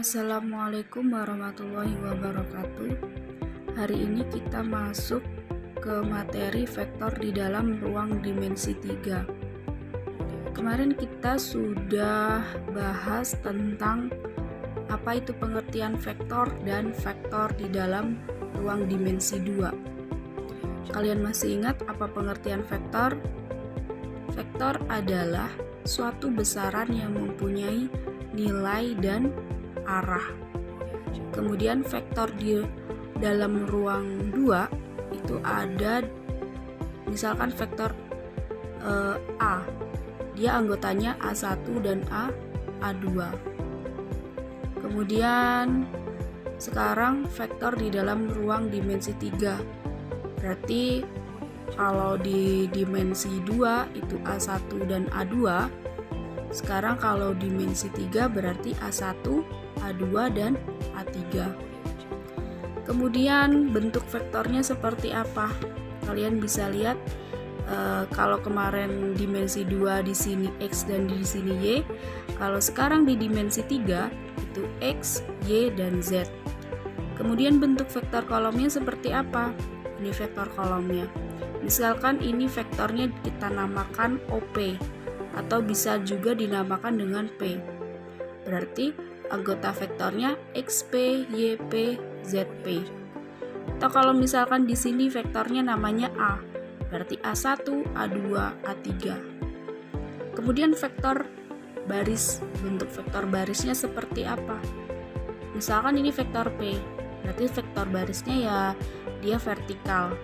Assalamualaikum warahmatullahi wabarakatuh. Hari ini kita masuk ke materi vektor di dalam ruang dimensi 3. Kemarin kita sudah bahas tentang apa itu pengertian vektor dan vektor di dalam ruang dimensi 2. Kalian masih ingat apa pengertian vektor? Vektor adalah suatu besaran yang mempunyai nilai dan arah. Kemudian vektor di dalam ruang 2 itu ada misalkan vektor A. Dia anggotanya A1 dan A2. Kemudian sekarang vektor di dalam ruang dimensi 3. Berarti kalau di dimensi 2 itu A1 dan A2. Sekarang kalau dimensi 3 berarti A1, A2 dan A3. Kemudian bentuk vektornya seperti apa? Kalian bisa lihat kalau kemarin dimensi 2 di sini X dan di sini Y. Kalau sekarang di dimensi 3 itu X, Y dan Z. Kemudian bentuk vektor kolomnya seperti apa? Ini vektor kolomnya. Misalkan ini vektornya kita namakan OP atau bisa juga dinamakan dengan P. Berarti anggota vektornya XP, YP, ZP. Atau kalau misalkan di sini vektornya namanya A, berarti A1, A2, A3. Kemudian vektor baris, bentuk vektor barisnya seperti apa? Misalkan ini vektor P, berarti vektor barisnya ya dia vertikal.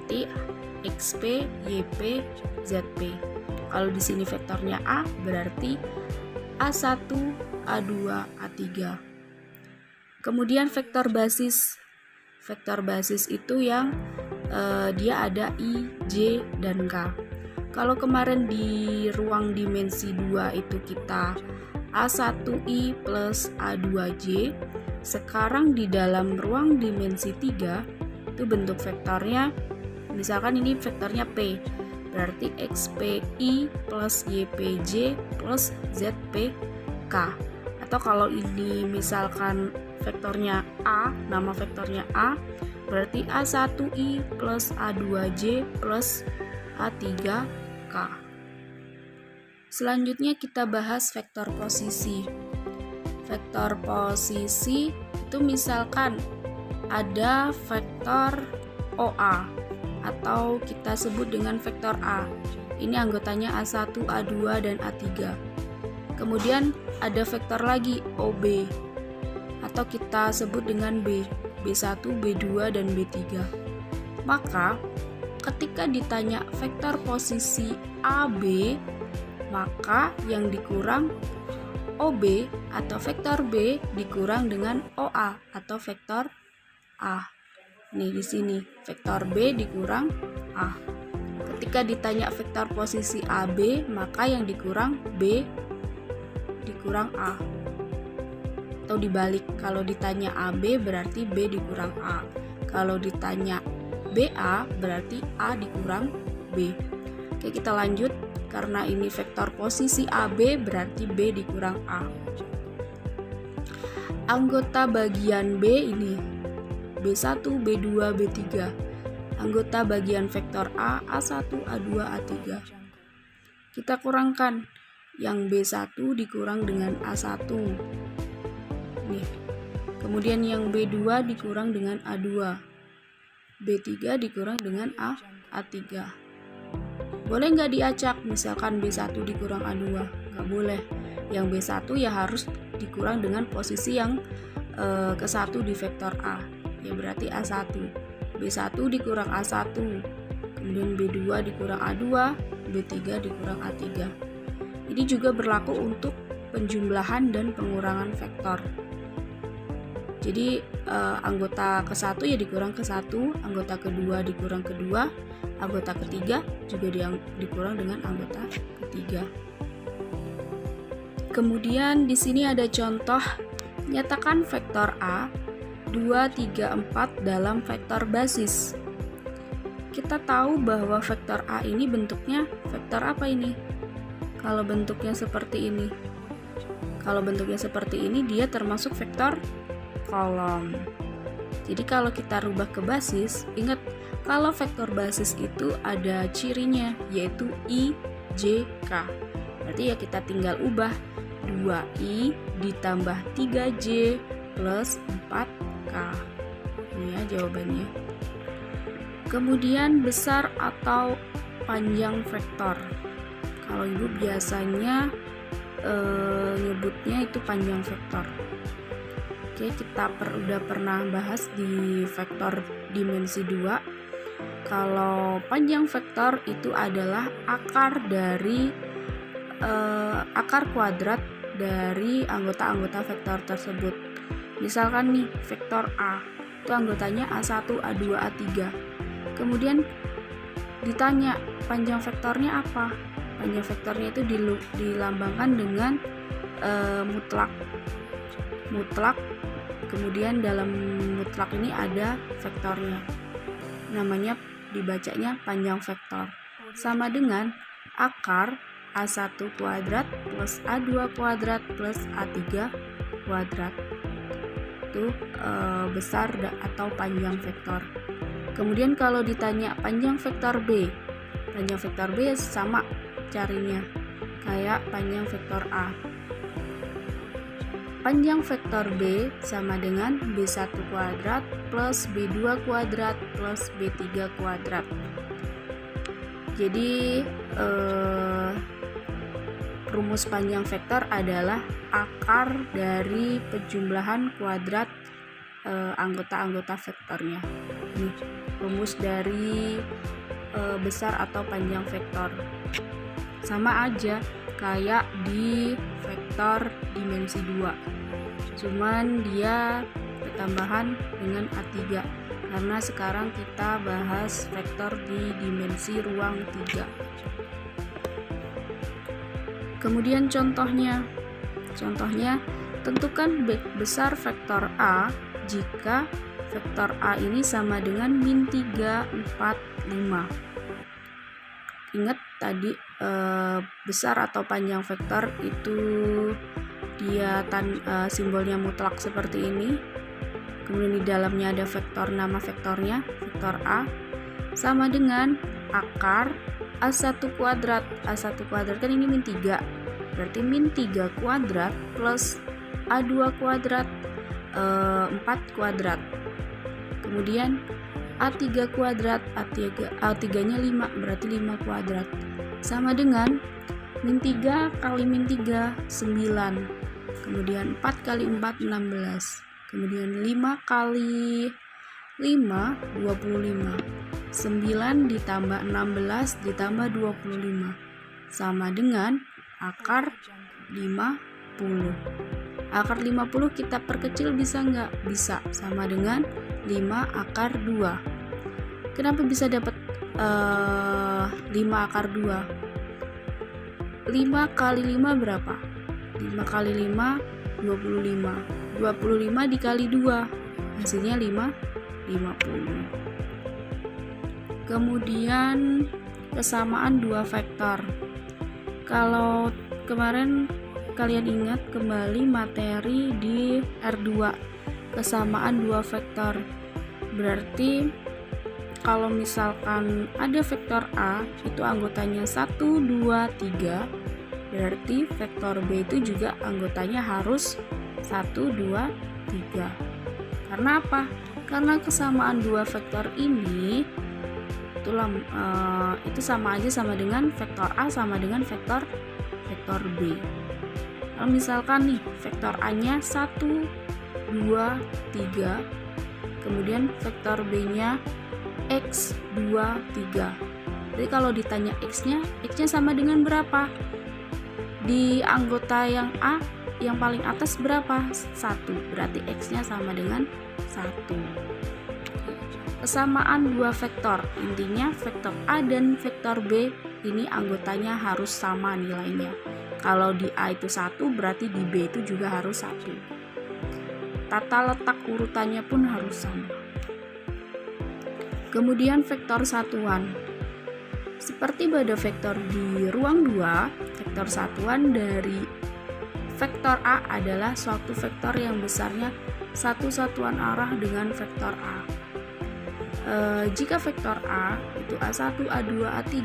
Berarti XP, YP, ZP. Kalau di sini vektornya A, berarti A1, A2, A3. Kemudian vektor basis. Vektor basis itu yang dia ada I, J, dan K. Kalau kemarin di ruang dimensi 2 itu kita A1I plus A2J, sekarang di dalam ruang dimensi 3 itu bentuk vektornya, misalkan ini vektornya P, berarti XPI plus YPJ plus ZPK. Atau kalau ini misalkan vektornya A, nama vektornya A, berarti A1I plus A2J plus A3K. Selanjutnya kita bahas vektor posisi. Vektor posisi itu misalkan ada vektor OA atau kita sebut dengan vektor A. Ini anggotanya A1, A2, dan A3. Kemudian ada vektor lagi OB atau kita sebut dengan B, B1, B2, dan B3. Maka ketika ditanya vektor posisi AB, maka yang dikurang OB atau vektor B dikurang dengan OA atau vektor A. Nih di sini vektor B dikurang A. Ketika ditanya vektor posisi AB, maka yang dikurang B dikurang A. Atau dibalik, kalau ditanya AB berarti B dikurang A. Kalau ditanya BA berarti A dikurang B. Oke, kita lanjut. Karena ini vektor posisi AB berarti B dikurang A. Anggota bagian B ini B1, B2, B3. Anggota bagian vektor A, A1, A2, A3. Kita kurangkan. Yang B1 dikurang dengan A1. Nih. Kemudian yang B2 dikurang dengan A2. B3 dikurang dengan A3. Boleh nggak diacak? Misalkan B1 dikurang A2. Nggak boleh. Yang B1 ya harus dikurang dengan posisi yang ke-1 di vektor A. Ya berarti A1. B1 dikurang A1. Kemudian B2 dikurang A2. B3 dikurang A3. Ini juga berlaku untuk penjumlahan dan pengurangan vektor. Jadi anggota ke-1 ya dikurang ke-1, anggota kedua dikurang kedua, anggota ketiga juga dikurang dengan anggota ketiga. Kemudian di sini ada contoh, nyatakan vektor A 2, 3, 4 dalam vektor basis. Kita tahu bahwa vektor A ini bentuknya vektor apa ini? Kalau bentuknya seperti ini, Kalau bentuknya seperti ini, dia termasuk vektor kolom. Jadi kalau kita rubah ke basis, ingat kalau vektor basis itu ada cirinya, yaitu I, J, K. Berarti ya kita tinggal ubah 2I ditambah 3J plus 4K. Ini ya jawabannya. Kemudian besar atau panjang vektor. Kalau ibu biasanya nyebutnya itu panjang vektor. Oke, kita udah pernah bahas di vektor dimensi 2. Kalau panjang vektor itu adalah akar dari akar kuadrat dari anggota-anggota vektor tersebut. Misalkan nih, vektor A itu anggotanya A1, A2, A3. Kemudian ditanya panjang vektornya apa? Panjang vektornya itu dilambangkan dengan mutlak. Kemudian dalam mutlak ini ada vektornya. Namanya dibacanya panjang vektor. Sama dengan akar A1 kuadrat plus A2 kuadrat plus A3 kuadrat. Itu besar atau panjang vektor. Kemudian kalau ditanya panjang vektor B sama carinya kayak panjang vektor A. Panjang vektor B sama dengan B1 kuadrat plus B2 kuadrat plus B3 kuadrat. Jadi rumus panjang vektor adalah akar dari penjumlahan kuadrat anggota-anggota vektornya. Ini rumus dari besar atau panjang vektor. Sama aja kayak di vektor dimensi 2. Cuman dia ketambahan dengan A3 karena sekarang kita bahas vektor di dimensi ruang 3. Kemudian contohnya tentukan besar vektor A jika vektor A ini sama dengan min 3, 4, 5. Ingat tadi besar atau panjang vektor itu dia simbolnya mutlak seperti ini. Kemudian di dalamnya ada vektor, nama vektornya vektor A sama dengan akar A1 kuadrat. A1 kuadrat kan ini min 3. Berarti min 3 kuadrat plus A2 kuadrat 4 kuadrat. Kemudian A3 kuadrat, A3-nya 5, berarti 5 kuadrat. Sama dengan min 3 kali min 3, 9. Kemudian 4 kali 4, 16. Kemudian 5 kali 5, 25. 9 ditambah 16 ditambah 25. Sama dengan akar 50. Akar 50 kita perkecil bisa nggak? Bisa, sama dengan 5 akar 2. Kenapa bisa dapat 5 akar 2? 5 kali 5 berapa? 5 kali 5, 25. 25 dikali 2, hasilnya 50. Kemudian kesamaan dua vektor. Kalau kemarin kalian ingat kembali materi di R2, kesamaan dua vektor. Berarti kalau misalkan ada vektor A itu anggotanya 1, 2, 3, berarti vektor B itu juga anggotanya harus 1, 2, 3. Karena apa? Karena kesamaan dua vektor ini itu sama aja sama dengan vektor A sama dengan vektor B. Kalau misalkan nih vektor A-nya 1, 2, 3, kemudian vektor B-nya X, 2, 3. Jadi kalau ditanya X-nya sama dengan berapa? Di anggota yang A, yang paling atas berapa? 1. Berarti X-nya sama dengan 1. Kesamaan dua vektor, intinya vektor A dan vektor B ini anggotanya harus sama nilainya. Kalau di A itu 1, berarti di B itu juga harus 1. Tata letak urutannya pun harus sama. Kemudian vektor satuan. Seperti pada vektor di ruang 2, vektor satuan dari vektor A adalah suatu vektor yang besarnya satu satuan arah dengan vektor A. Jika vektor A itu A1, A2, A3,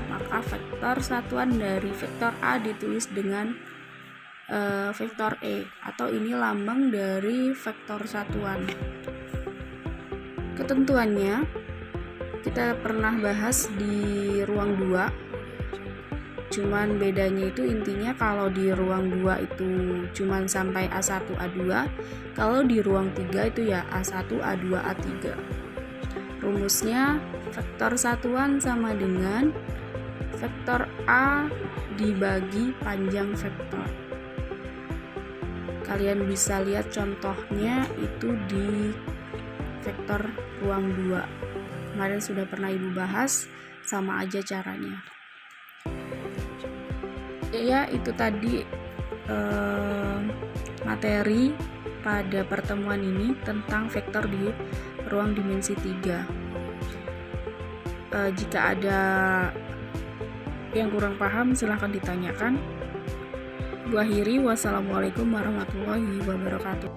maka vektor satuan dari vektor A ditulis dengan vektor E, atau ini lambang dari vektor satuan. Ketentuannya kita pernah bahas di ruang 2, cuman bedanya itu intinya kalau di ruang 2 itu cuman sampai A1, A2, kalau di ruang 3 itu ya A1, A2, A3. Rumusnya vektor satuan sama dengan vektor A dibagi panjang vektor. Kalian bisa lihat contohnya itu di vektor ruang 2. Kemarin sudah pernah Ibu bahas, sama aja caranya. Ya, itu tadi materi pada pertemuan ini tentang vektor di ruang dimensi 3. Jika ada yang kurang paham silahkan ditanyakan. Gua akhiri, wassalamualaikum warahmatullahi wabarakatuh.